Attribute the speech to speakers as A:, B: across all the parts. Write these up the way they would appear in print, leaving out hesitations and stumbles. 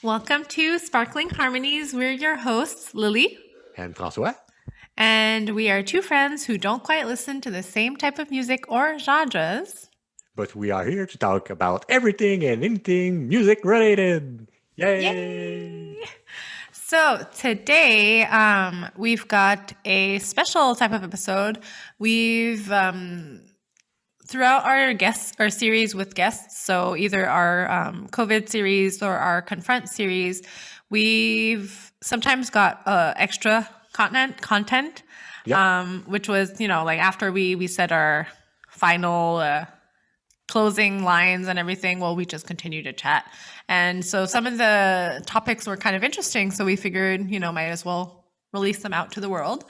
A: Welcome to Sparkling Harmonies. We're your hosts, Lily.
B: And François.
A: And we are two friends who don't quite listen to the same type of music or genres.
B: But we are here to talk about everything and anything music related. Yay!
A: Yay! So today we've got a special type of episode. We've throughout our series with guests, so either our COVID series or our Confront series, we've sometimes got extra content,
B: Yep.
A: which was, like after we said our final closing lines and everything, well, we just continue to chat. And so some of the topics were kind of interesting, so we figured, might as well release them out to the world.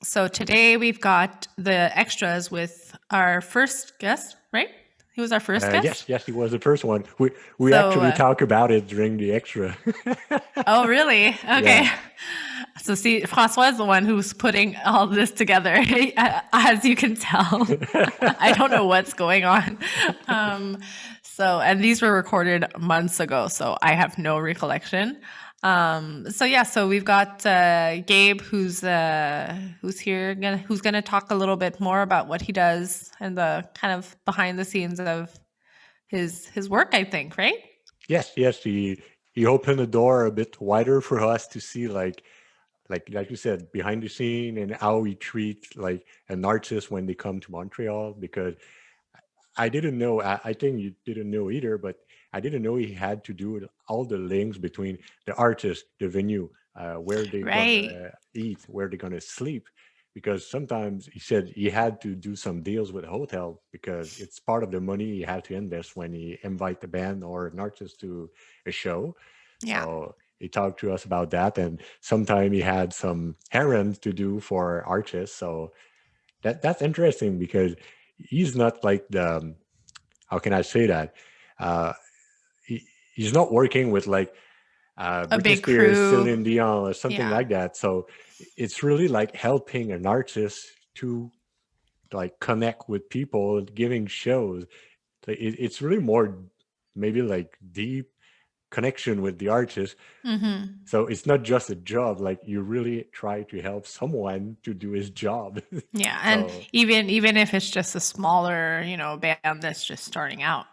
A: So today we've got the extras with our first guest, right? He was our first guest.
B: Yes, he was the first one. We actually talk about it during the extra.
A: Oh, really? Okay. Yeah. So see, François is the one who's putting all this together, as you can tell. I don't know what's going on. And these were recorded months ago, so I have no recollection. So we've got Gabe, who's here, who's gonna talk a little bit more about what he does and the kind of behind the scenes of his work, I think, right?
B: Yes. He opened the door a bit wider for us to see like you said, behind the scene and how we treat like an artist when they come to Montreal. Because I didn't know. I think you didn't know either, but I didn't know he had to do all the links between the artist, the venue, where they're gonna eat, where they're gonna sleep. Because sometimes he said he had to do some deals with a hotel because it's part of the money he had to invest when he invite the band or an artist to a show.
A: Yeah.
B: So he talked to us about that, and sometime he had some errands to do for artists. So that's interesting because he's not like the how can I say that? He's not working with like
A: a
B: Britney
A: big
B: Spears,
A: crew,
B: Celine Dion, or something like that. So it's really like helping an artist to like connect with people, giving shows. It's really more maybe like deep connection with the artist.
A: Mm-hmm.
B: So it's not just a job, like you really try to help someone to do his job.
A: Yeah, and even if it's just a smaller, band that's just starting out.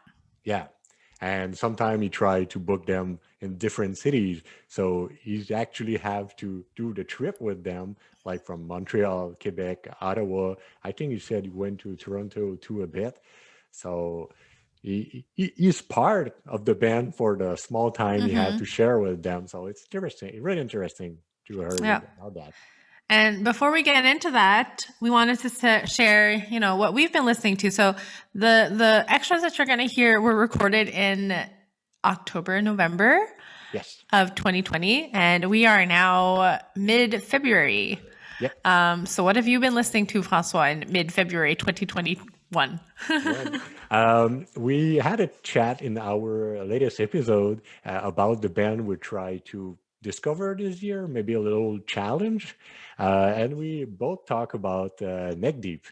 B: Yeah. And sometimes he try to book them in different cities. So he's actually have to do the trip with them, like from Montreal, Quebec, Ottawa. I think he said he went to Toronto too a bit. So he's part of the band for the small time he had to share with them. So it's interesting, really interesting to hear about that.
A: And before we get into that, we wanted to share, what we've been listening to. So the extras that you're going to hear were recorded in October, November of 2020, and we are now mid-February.
B: Yep.
A: So what have you been listening to, François, in mid-February 2021?
B: We had a chat in our latest episode about the band we try to discover this year, maybe a little challenge. And we both talk about Neck Deep.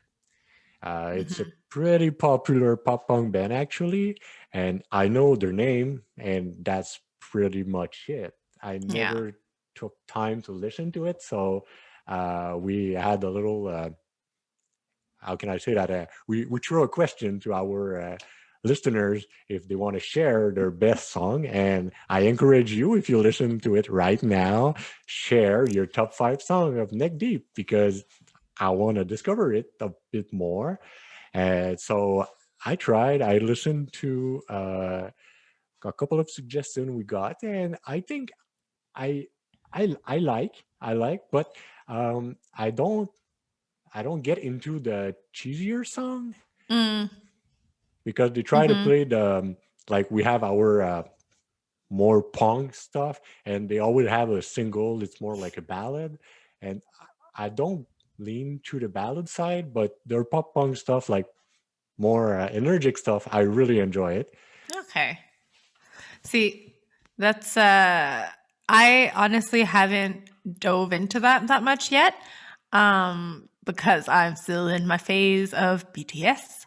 B: It's a pretty popular pop punk band, actually. And I know their name, and that's pretty much it. I never took time to listen to it. So we had a little, how can I say that? We threw a question to our listeners if they want to share their best song. And I encourage you, if you listen to it right now, share your top 5 song of Neck Deep, because I want to discover it a bit more. And so I listened to a couple of suggestions we got, and I think I like, but I don't get into the cheesier song because they try to play the like we have our more punk stuff, and they always have a single. It's more like a ballad, and I don't lean to the ballad side, but their pop punk stuff, like more energetic stuff, I really enjoy it.
A: Okay. See, that's I honestly haven't dove into that much yet, because I'm still in my phase of BTS.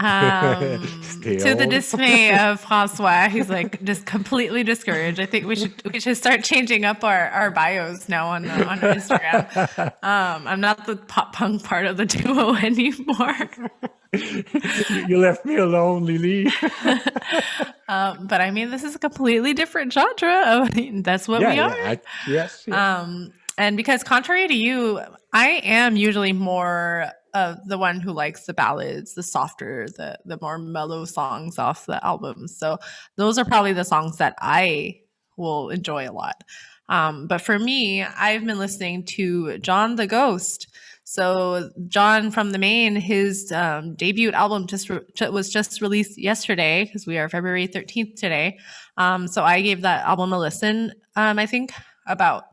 A: To the
B: Still.
A: dismay of Francois, he's like just completely discouraged. I think we should start changing up our bios now on Instagram. I'm not the pop punk part of the duo anymore.
B: You left me alone, Lily.
A: But I mean, this is a completely different genre. That's what we are.
B: Yes.
A: And because contrary to you, I am usually more of the one who likes the ballads, the softer, the more mellow songs off the albums. So those are probably the songs that I will enjoy a lot. But for me, I've been listening to John the Ghost. So John from the Main, his debut album was just released yesterday because we are February 13th today. So I gave that album a listen. I think about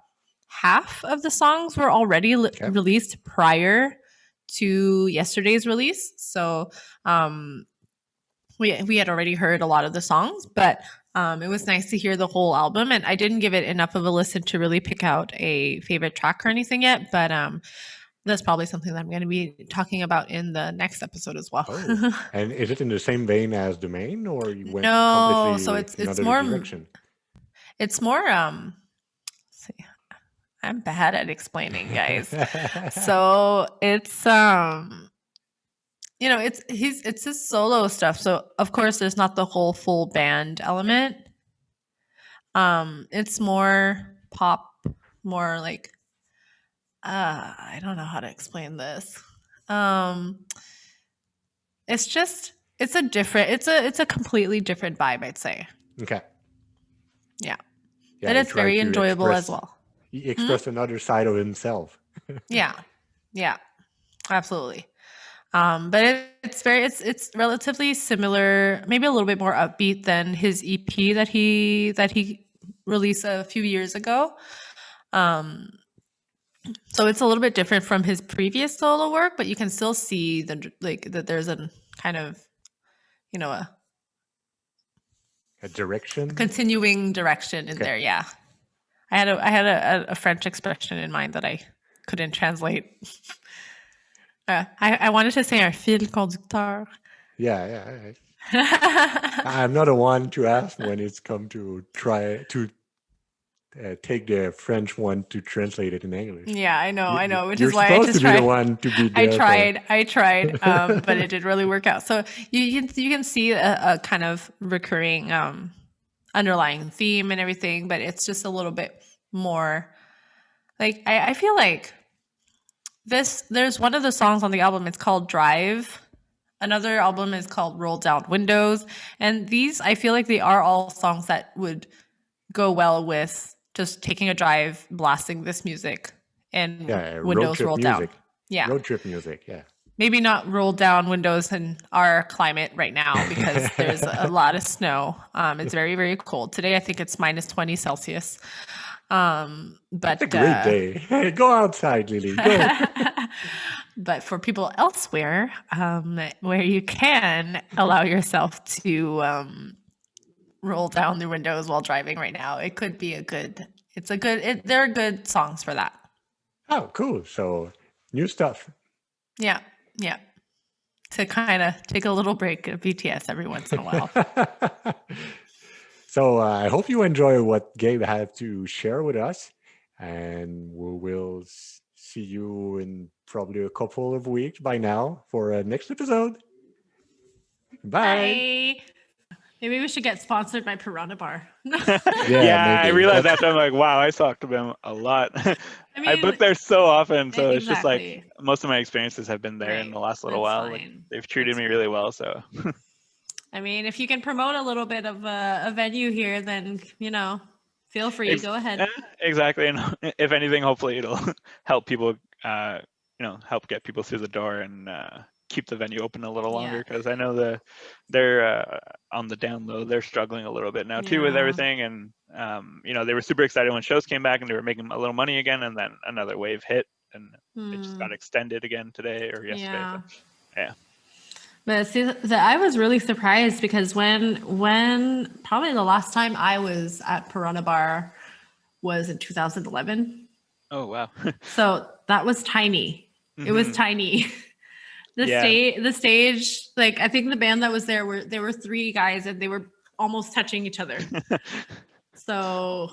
A: half of the songs were already released prior to yesterday's release. So we had already heard a lot of the songs, but it was nice to hear the whole album. And I didn't give it enough of a listen to really pick out a favorite track or anything yet, but that's probably something that I'm going to be talking about in the next episode as well.
B: Oh. And is it in the same vein as the Main, or you went
A: no,
B: completely
A: so it's
B: another
A: more
B: direction?
A: It's more see, I'm bad at explaining, guys. So it's it's his solo stuff. So of course there's not the whole full band element. It's more pop, more like I don't know how to explain this. It's a completely different vibe, I'd say.
B: Okay.
A: Yeah. And it's very enjoyable as well.
B: He expressed another side of himself.
A: Yeah. Absolutely. But it's relatively similar, maybe a little bit more upbeat than his EP that he released a few years ago. So it's a little bit different from his previous solo work, but you can still see that there's a kind of,
B: a direction,
A: continuing direction in there. Yeah. I had a French expression in mind that I couldn't translate. I wanted to say un fil conducteur.
B: Yeah. I'm not the one to ask when it's come to try to take the French one to translate it in English.
A: Yeah, I know, which
B: You're
A: is why I just tried.
B: Be the one to be there
A: I tried, but it didn't really work out. So you can see a kind of recurring underlying theme and everything, but it's just a little bit more like I feel like there's one of the songs on the album, it's called Drive. Another album is called Roll Down Windows. And these, I feel like they are all songs that would go well with just taking a drive, blasting this music, and windows rolled down. Yeah.
B: Road trip music, yeah.
A: Maybe not roll down windows in our climate right now because there's a lot of snow. It's very, very cold. Today, I think it's minus 20 Celsius. But
B: it's a great day. Go outside, Lily. Go.
A: But for people elsewhere, where you can allow yourself to roll down the windows while driving right now, it could be there are good songs for that.
B: Oh, cool. So new stuff.
A: Yeah. To kind of take a little break of BTS every once in a while.
B: So I hope you enjoy what Gabe had to share with us, and we will see you in probably a couple of weeks by now for a next episode. Bye.
A: Maybe we should get sponsored by Piranha Bar.
C: Yeah, I realized after I'm like, wow, I talked to them a lot. I book there so often, so it's just like most of my experiences have been there in the last little while. Like, they've treated me really well, so.
A: I mean, if you can promote a little bit of a venue here, then, feel free. Go ahead.
C: Exactly. And if anything, hopefully it'll help people, help get people through the door and keep the venue open a little longer, because I know they're on the down low. They're struggling a little bit now too with everything. And, they were super excited when shows came back and they were making a little money again. And then another wave hit and it just got extended again today or yesterday.
A: Yeah.
C: But, yeah.
A: But see, I was really surprised because when probably the last time I was at Piranha Bar was in 2011.
C: Oh, wow.
A: So that was tiny. It was tiny. The stage, like I think the band that was there were 3 guys and they were almost touching each other. So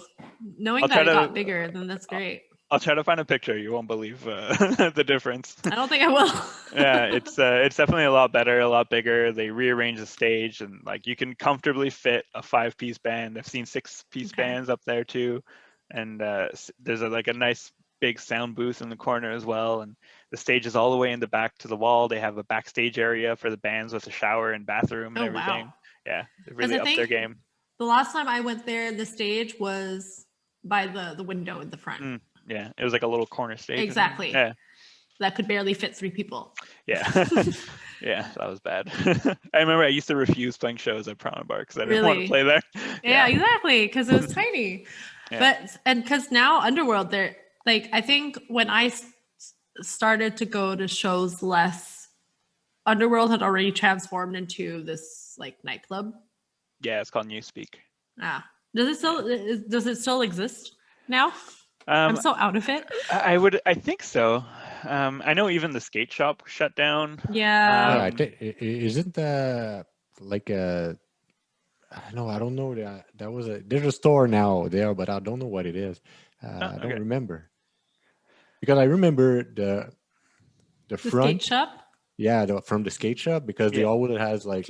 A: knowing
C: I'll
A: that
C: try
A: it
C: to-
A: got bigger, then that's great.
C: I'll try to find a picture. You won't believe the difference.
A: I don't think I will.
C: Yeah, it's definitely a lot better, a lot bigger. They rearranged the stage, and like you can comfortably fit a 5-piece band. I've seen 6-piece
A: Okay.
C: bands up there too, and there's a nice big sound booth in the corner as well. And the stage is all the way in the back to the wall. They have a backstage area for the bands with a shower and bathroom and
A: Oh,
C: everything.
A: wow.
C: Yeah, they really
A: I
C: upped their
A: think
C: game.
A: The last time I went there, the stage was by the window in the front.
C: Yeah, it was like a little corner stage.
A: Exactly.
C: Yeah.
A: That could barely fit 3 people.
C: Yeah. Yeah, that was bad. I remember I used to refuse playing shows at Piranha Bar because I didn't want to
A: Really?
C: play there.
A: Yeah, exactly, because it was tiny.
C: Yeah.
A: But because now Underworld, they're like, I think when I started to go to shows less, Underworld had already transformed into this like nightclub.
C: Yeah, it's called Newspeak.
A: Does it still exist now? I'm so out of it.
C: I think so. I know even the skate shop shut down.
A: Yeah.
B: I think isn't like a no, I don't know that there's a store now there, but I don't know what it is. I don't remember because I remember the front
A: skate shop.
B: Yeah, from the skate shop because they always has like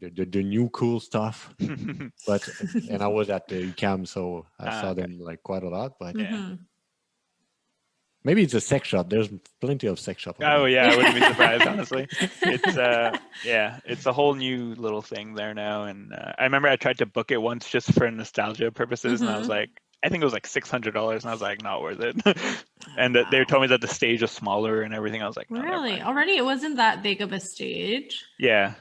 B: the new cool stuff. But and I was at the UCAM, so I saw them like quite a lot. But maybe it's a sex shop. There's plenty of sex shop.
C: Oh yeah, I wouldn't be surprised honestly. It's it's a whole new little thing there now. And I remember I tried to book it once just for nostalgia purposes, and I was like, I think it was like $600, and I was like, not worth it. And they told me that the stage was smaller and everything. I was like, no,
A: really? Already, it wasn't that big of a stage.
C: Yeah.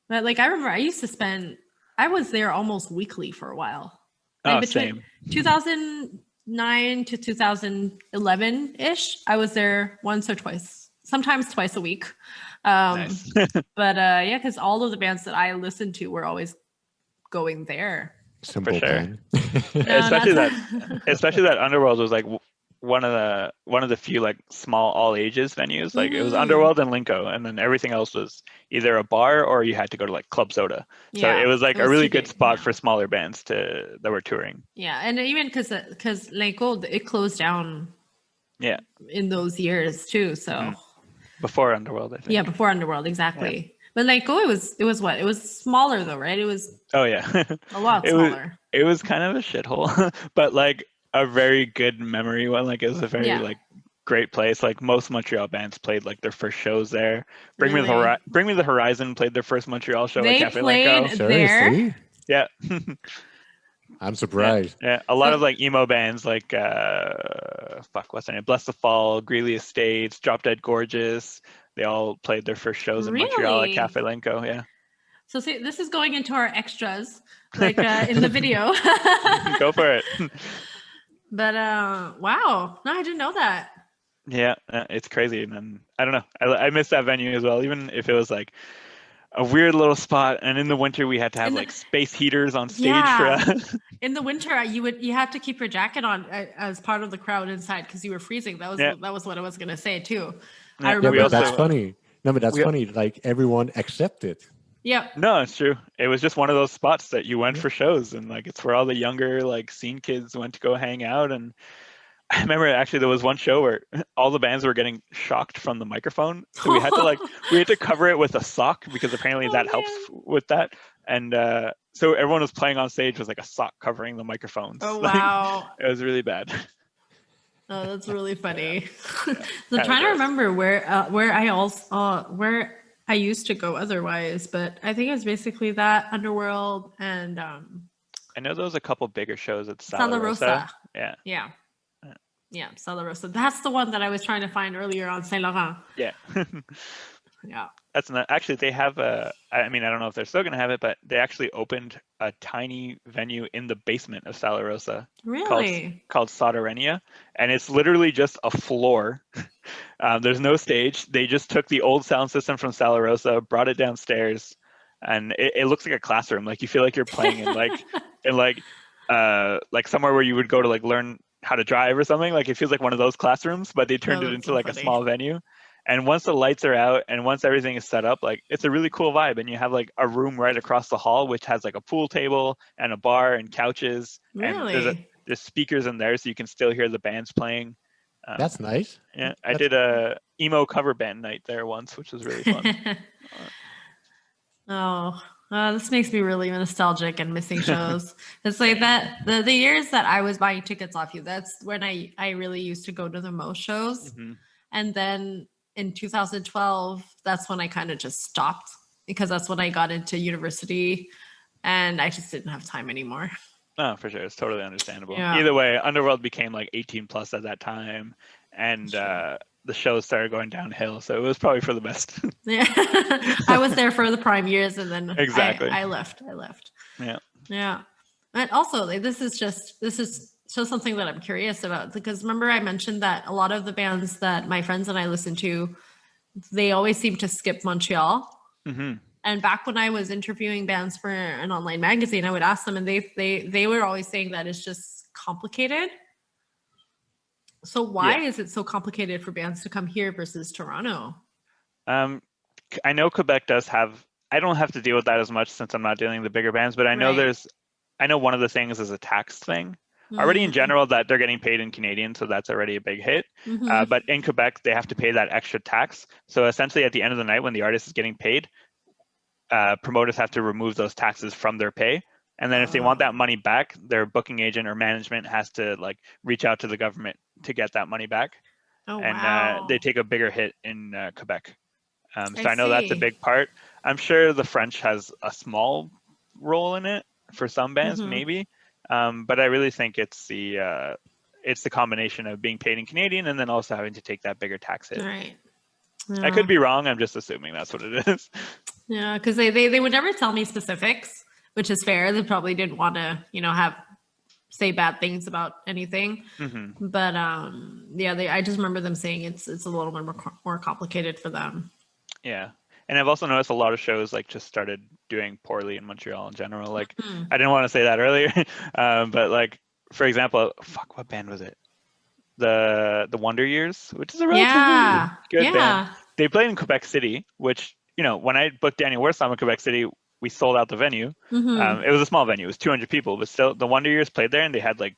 A: But like I remember, I was there almost weekly for a while.
C: Like
A: between
C: same.
A: 2009 to 2011 ish, I was there once or twice, sometimes twice a week.
C: Nice.
A: But yeah, because all of the bands that I listened to were always going there.
B: Simple
C: For sure.
B: plan.
C: Especially that Underworld was like one of the few like small all ages venues. Like it was Underworld and Linko, and then everything else was either a bar or you had to go to like Club Soda. So it was like a really good spot for smaller bands that were touring.
A: Yeah, and even because Linko, it closed down.
C: Yeah.
A: In those years too. So
C: before Underworld, I think.
A: Yeah, before Underworld, exactly. Yeah. But Linko, it was what? It was smaller though, right? It was.
C: Oh yeah.
A: A lot smaller.
C: It was kind of a shithole, but like a very good memory one. Like it was a very like great place. Like most Montreal bands played like their first shows there. Bring Me the Horizon played their first Montreal show at Cafe Linko.
B: Seriously?
C: Yeah.
B: I'm surprised.
C: Yeah. A lot of like emo bands like what's their name? Bless the Fall, Greeley Estates, Drop Dead Gorgeous. They all played their first shows in Montreal at Cafe Linko. Yeah.
A: So see, this is going into our extras, like in the video.
C: Go for it.
A: But wow, no, I didn't know that.
C: Yeah, it's crazy, and I don't know. I miss that venue as well, even if it was like a weird little spot. And in the winter, we had to have like space heaters on stage for us.
A: In the winter, you had to keep your jacket on as part of the crowd inside because you were freezing. That was what I was gonna say too.
C: Yeah,
A: I remember
B: but that's funny. No, but that's funny. Like everyone accepted.
A: Yeah.
C: No, it's true. It was just one of those spots that you went for shows, and like it's where all the younger like scene kids went to go hang out. And I remember actually there was one show where all the bands were getting shocked from the microphone, so we had to cover it with a sock because apparently that helps with that. And so everyone was playing on stage with like a sock covering the microphones.
A: Oh wow!
C: It was really bad.
A: Oh, that's really funny. So I'm trying to remember where I used to go otherwise, but I think it's basically that Underworld and
C: I know there was a couple bigger shows at
A: Sala Rosa.
C: Yeah.
A: Yeah, Sala Rosa. That's the one that I was trying to find earlier on Saint Laurent.
C: Yeah.
A: Yeah.
C: That's not actually they have I mean I don't know if they're still gonna have it, but they actually opened a tiny venue in the basement of Sala Rosa.
A: Really?
C: Called Soterenia, and it's literally just a floor. There's no stage. They just took the old sound system from Sala Rosa, brought it downstairs, and it looks like a classroom. Like you feel like you're playing in like somewhere where you would go to like learn how to drive or something. Like it feels like one of those classrooms, but they turned it into like a small venue. And once the lights are out and once everything is set up, like it's a really cool vibe. And you have like a room right across the hall, which has like a pool table and a bar and couches. And
A: Really?
C: there's speakers in there, so you can still hear the bands playing.
B: That's nice.
C: Yeah, I
B: That's-
C: did a emo cover band night there once, which was really fun.
A: Oh, this makes me really nostalgic and missing shows. It's like that the years that I was buying tickets off you, that's when I really used to go to the most shows.
C: Mhm.
A: And then in 2012, that's when I kind of just stopped because that's when I got into university and I just didn't have time anymore.
C: Oh, for sure. It's totally understandable.
A: Yeah.
C: Either way, Underworld became like 18 plus at that time, and
A: Sure.
C: the shows started going downhill. So it was probably for the best.
A: Yeah. I was there for the prime years and then
C: Exactly.
A: I left.
C: Yeah.
A: Yeah. And also, like, this is just something that I'm curious about because remember I mentioned that a lot of the bands that my friends and I listen to, they always seem to skip Montreal.
C: Hmm.
A: And back when I was interviewing bands for an online magazine, I would ask them, and they were always saying that it's just complicated. So why is it so complicated for bands to come here versus Toronto?
C: I know Quebec does have. I don't have to deal with that as much since I'm not dealing with the bigger bands, but I know
A: Right.
C: I know one of the things is a tax thing. Already in
A: Mm.
C: general that they're getting paid in Canadian, so that's already a big hit.
A: Mhm.
C: But in Quebec, they have to pay that extra tax. So essentially, at the end of the night, when the artist is getting paid, promoters have to remove those taxes from their pay. And then if they want that money back, their booking agent or management has to like reach out to the government to get that money back.
A: Oh,
C: And
A: wow.
C: they take a bigger hit in Quebec. So
A: I
C: I know that's a
A: see.
C: big part. I'm sure the French has a small role in it for some bands,
A: Mhm.
C: maybe. But I really think it's the combination of being paid in Canadian and then also having to take that bigger tax hit.
A: Right.
C: I could be wrong. I'm just assuming that's what it is.
A: Yeah, because they would never tell me specifics, which is fair. They probably didn't want to, say bad things about anything.
C: Hmm.
A: But yeah, I just remember them saying it's a little bit more complicated for them.
C: Yeah. And I've also noticed a lot of shows like just started doing poorly in Montreal in general. Like
A: Mhm.
C: I didn't want to say that earlier, but like for example, what band was it? The Wonder Years, which is a relatively good band. They played in Quebec City, which when I booked Danny Warsaw in Quebec City, we sold out the venue.
A: Mhm.
C: It was a small venue; it was 200 people, but still, the Wonder Years played there, and they had like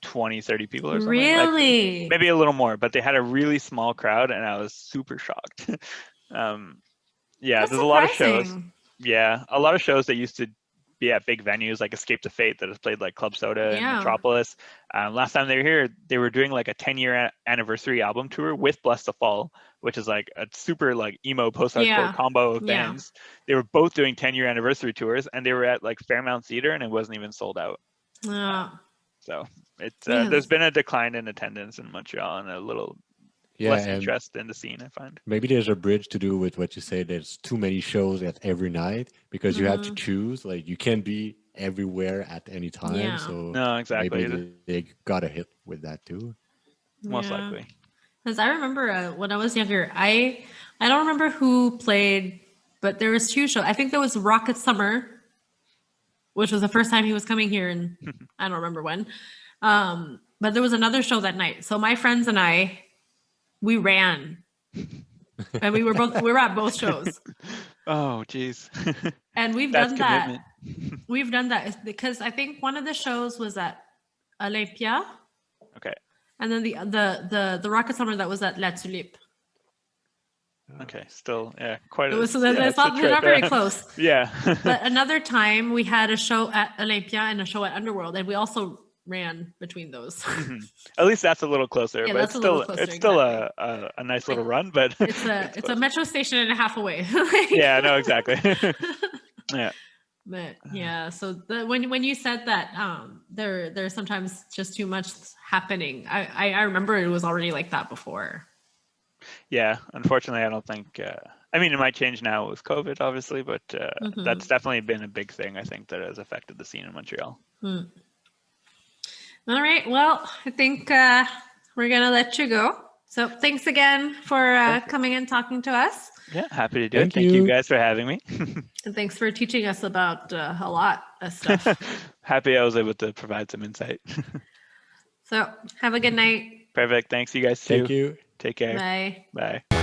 C: 20, 30 people or something. Like
A: Really?
C: maybe a little more, but they had a really small crowd, and I was super shocked. Yeah,
A: That's
C: there's a lot of shows.
A: surprising.
C: Yeah, a lot of shows that used to be at big venues like Escape to Fate that has played like Club Soda and
A: Yeah.
C: Metropolis. Last time they were here, they were doing like a 10-year anniversary album tour with Bless the Fall, which is like a super like emo post-hardcore
A: Yeah.
C: combo of
A: Yeah.
C: bands. They were both doing 10-year anniversary tours, and they were at like Fairmount Theater, and it wasn't even sold out. So it's there's been a decline in attendance in Montreal and a little less
B: and
C: interest in the scene, I find.
B: maybe there's a bridge to do with what you say. There's too many shows at every night because you have to choose. Like you can't be everywhere at any time.
A: Yeah.
B: So
C: No, exactly.
B: maybe they got a hit with that too.
C: Most likely.
A: Because I remember when I was younger, I don't remember who played, but there was two shows. I think there was Rocket Summer, which was the first time he was coming here, and I don't remember when. But there was another show that night. So my friends and I, we ran, and we were at both shows.
C: Oh, geez.
A: And we've
C: That's
A: done that.
C: commitment.
A: We've done that because I think one of the shows was at Olympia.
C: Okay.
A: And then the Rocket Summer that was at La Tulipe.
C: Okay. Still, yeah, quite.
A: It's
C: a
A: not
C: trip,
A: very close.
C: Yeah.
A: But another time we had a show at Olympia and a show at Underworld, and we also ran between those.
C: At least that's a little closer,
A: Yeah,
C: but
A: that's
C: it's
A: a
C: still
A: little closer,
C: it's still
A: exactly.
C: a nice little run, but
A: It's a metro station and a half away.
C: yeah, no, exactly. Yeah.
A: But yeah, so when you said that there's sometimes just too much happening, I remember it was already like that before.
C: Yeah, unfortunately, I don't think. I mean, it might change now with COVID, obviously, but that's definitely been a big thing. I think that has affected the scene in Montreal.
A: All right. Well, I think we're gonna let you go. So thanks again for coming and talking to us.
C: Yeah, happy to do it.
B: Thank
C: Thank you
B: you
C: guys for having me.
A: And thanks for teaching us about a lot of stuff.
C: Happy I was able to provide some insight.
A: So have a good night.
C: Perfect. Thanks, you guys too.
B: Thank you.
C: Take care.
A: Bye.
C: Bye.